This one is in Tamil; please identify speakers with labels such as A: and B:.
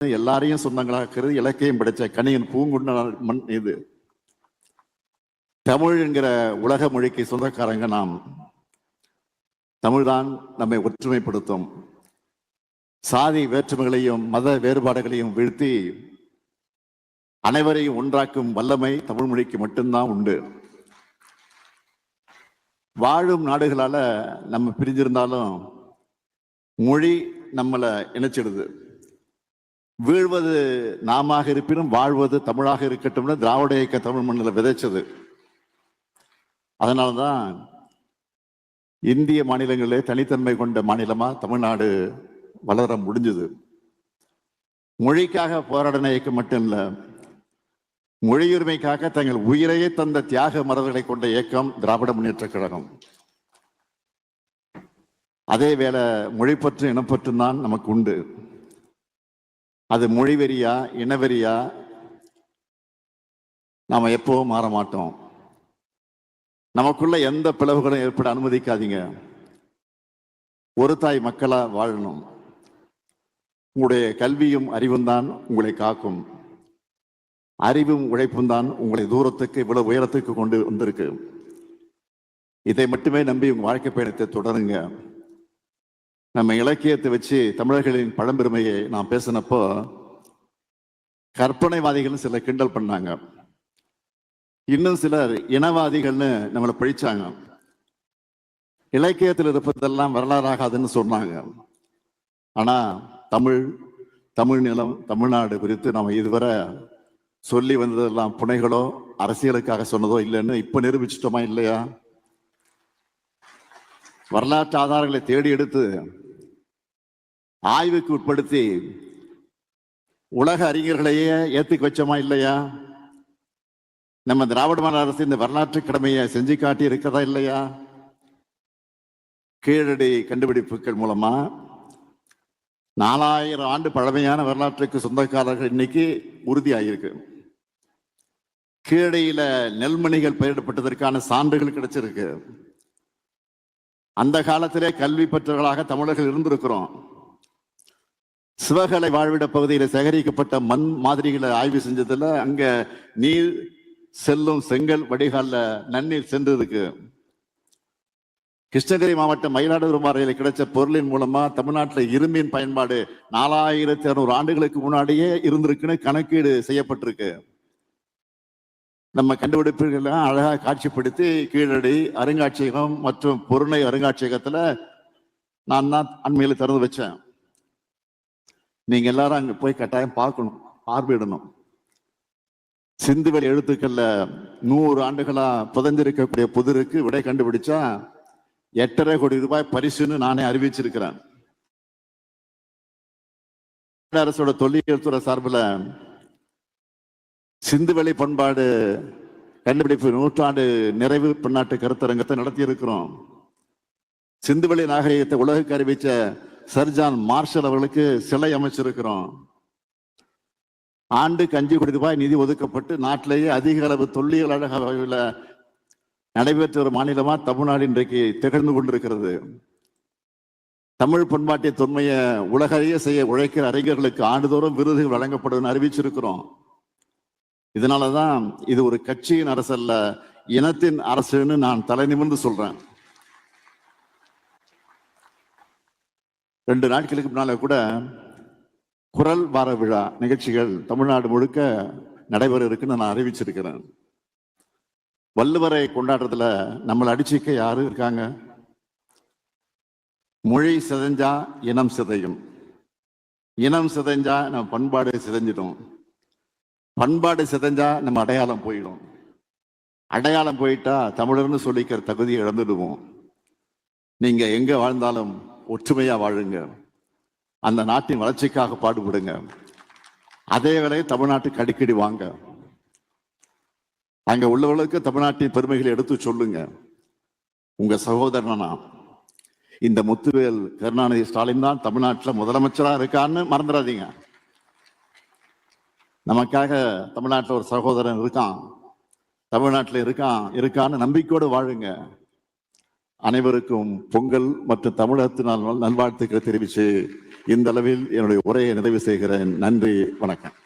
A: எல்லாரையும் சொந்தங்களாக்குறது இலக்கியம் படைச்ச கணியன் பூங்குண்ட மண் இது. தமிழ் என்கிற உலக மொழிக்கு சொந்தக்காரங்க நாம். தமிழ்தான் நம்மை ஒற்றுமைப்படுத்தும். சாதி வேற்றுமைகளையும் மத வேறுபாடுகளையும் வீழ்த்தி அனைவரையும் ஒன்றாக்கும் வல்லமை தமிழ் மொழிக்கு மட்டும்தான் உண்டு. வாழும் நாடுகளால நம்ம பிரிஞ்சிருந்தாலும் மொழி நம்மளை இணைச்சிடுது. வீழ்வது நாம இருப்பினும் வாழ்வது தமிழாக இருக்கட்டும்னு திராவிட இயக்க தமிழ் மண்ணில் விதைச்சது. அதனால்தான் இந்திய மாநிலங்களே தனித்தன்மை கொண்ட மாநிலமா தமிழ்நாடு வளர முடிஞ்சது. மொழிக்காக போராடின இயக்கம் மட்டும் இல்ல, மொழியுரிமைக்காக தங்கள் உயிரையே தந்த தியாக மரபுகளை கொண்ட இயக்கம் திராவிட முன்னேற்ற கழகம். அதே வேளை மொழிப்பற்று இனப்பற்றும் தான் நமக்கு உண்டு. அது மொழி வெறியா இனவெறியா நாம எப்பவும் மாற மாட்டோம். நமக்குள்ள எந்த பிளவுகளும் ஏற்பட அனுமதிக்காதீங்க. ஒரு தாய் மக்களா வாழணும். உங்களுடைய கல்வியும் அறிவும் தான் உங்களை காக்கும். அறிவும் உழைப்பும் தான் உங்களை தூரத்துக்கு இவ்வளவு உயரத்துக்கு கொண்டு வந்திருக்கு. இதை மட்டுமே நம்பி உங்க வாழ்க்கை பயணத்தை தொடருங்க. நம்ம இலக்கியத்தை வச்சு தமிழர்களின் பழம்பெருமையை நான் பேசினப்போ கற்பனைவாதிகள் சிலர் கிண்டல் பண்ணாங்க. இன்னும் சிலர் இனவாதிகள்னு நம்மளை பழிச்சாங்க. இலக்கியத்தில் இருப்பதெல்லாம் வரலாறாகாதுன்னு சொன்னாங்க. ஆனா தமிழ் நிலம் தமிழ்நாடு குறித்து நம்ம இதுவரை சொல்லி வந்ததெல்லாம் புனைகளோ அரசியலுக்காக சொன்னதோ இல்லைன்னு இப்ப நிரூபிச்சிட்டோமா இல்லையா? வரலாற்று ஆதாரங்களை தேடி எடுத்து ஆய்வுக்கு உட்படுத்தி உலக அறிஞர்களையே ஏத்துக்க வச்சோமா இல்லையா? நம்ம திராவிட மாநில அரசு இந்த வரலாற்று கடமையை செஞ்சு காட்டி இருக்கிறதா இல்லையா? கீழடி கண்டுபிடிப்புகள் மூலமா 4000 ஆண்டு பழமையான வரலாற்றுக்கு சொந்தக்காரர்கள் இன்னைக்கு உறுதியாயிருக்கு. கீழடியில நெல்மணிகள் பயிரிடப்பட்டதற்கான சான்றுகள் கிடைச்சிருக்கு. அந்த காலத்திலே கல்வி பெற்றவர்களாக தமிழர்கள் இருந்திருக்கிறோம். சிவகலை வாழ்விட பகுதியில் சேகரிக்கப்பட்ட மண் மாதிரிகளை ஆய்வு செஞ்சதுல அங்க நீர் செல்லும் செங்கல் வடிகால நன்னீர் சென்றிருக்கு. கிருஷ்ணகிரி மாவட்டம் மயிலாடுதுறை மாவட்டத்தில் கிடைச்ச பொருளின் மூலமா தமிழ்நாட்டில் இரும்பின் பயன்பாடு 4600 ஆண்டுகளுக்கு முன்னாடியே இருந்திருக்குன்னு கணக்கீடு செய்யப்பட்டிருக்கு. நம்ம கண்டுபிடிப்புகளை அழகாக காட்சிப்படுத்தி கீழடி அருங்காட்சியகம் மற்றும் பொருணை அருங்காட்சியகத்துல நான் தான் அண்மையில் திறந்து வச்சேன். நீங்க எல்லாரும் அங்க போய் கட்டாயம் பார்க்கணும், பார்வையிடணும். சிந்துவெளி எழுத்துக்கள்ல 100 ஆண்டுகளா புதைஞ்சிருக்கக்கூடிய புதிருக்கு விடை கண்டுபிடிச்சா 8.5 கோடி ரூபாய் பரிசுன்னு நானே அறிவிச்சிருக்கிறேன். அரசோட தொல்லியல் துறை சார்பில் சிந்துவெளி பண்பாடு கண்டுபிடிப்பு 100ஆண்டு நிறைவு பன்னாட்டு கருத்தரங்கத்தை நடத்தி இருக்கிறோம். சிந்துவெளி நாகரிகத்தை உலகுக்கு அறிவிச்ச சர்ஜான் மார்ஷல் அவர்களுக்கு சிலை அமைச்சிருக்கிறோம். ஆண்டுக்கு 5 கோடி ரூபாய் நிதி ஒதுக்கப்பட்டு நாட்டிலேயே அதிக அளவு தொல்லியல் அழகாக நடைபெற்ற ஒரு மாநிலமா தமிழ்நாடு இன்றைக்கு திகழ்ந்து கொண்டிருக்கிறது. தமிழ் பண்பாட்டிய தொன்மையை உலகையே செய்ய உழைக்கிற அறிஞர்களுக்கு ஆண்டுதோறும் விருதுகள் வழங்கப்படுதுன்னு அறிவிச்சிருக்கிறோம். இதனாலதான் இது ஒரு கட்சியின் அரசு அல்ல, இனத்தின் அரசுன்னு நான் தலை நிமிர்ந்து சொல்றேன். 2 நாட்களுக்கு முன்னால கூட குரல் வார விழா நிகழ்ச்சிகள் தமிழ்நாடு முழுக்க நடைபெற இருக்குன்னு நான் அறிவிச்சிருக்கிறேன். வள்ளுவரை கொண்டாடுறதுல நம்மளை அடிச்சுக்க யாரு இருக்காங்க? மொழி சிதைஞ்சா இனம் சிதையும், இனம் சிதைஞ்சா நம்ம பண்பாடு சிதைஞ்சிடும், பண்பாடு சிதைஞ்சா நம்ம அடையாளம் போயிடும், அடையாளம் போயிட்டா தமிழர்னு சொல்லிக்கிற தகுதியை இழந்துடுவோம். நீங்க எங்க வாழ்ந்தாலும் ஒற்றுமையா வாழுங்க, அந்த நாட்டின் வளர்ச்சிக்காக பாடுபடுங்க. அதே வேளையை தமிழ்நாட்டுக்கு அடிக்கடி வாங்க, அங்க உள்ளவர்களுக்கு தமிழ்நாட்டின் பெருமைகளை எடுத்து சொல்லுங்க. உங்க சகோதரனா இந்த முத்துவேல் கருணாநிதி ஸ்டாலின் தான் தமிழ்நாட்டில் முதலமைச்சரா இருக்கான்னு மறந்துடாதீங்க. நமக்காக தமிழ்நாட்டில் ஒரு சகோதரன் இருக்கான், தமிழ்நாட்டில் இருக்கான்னு நம்பிக்கையோடு வாழுங்க. அனைவருக்கும் பொங்கல் மற்றும் தமிழகத்தினால் நல்வாழ்த்துக்களை தெரிவித்து இந்த அளவில் என்னுடைய உரையை நிறைவு செய்கிறேன். நன்றி, வணக்கம்.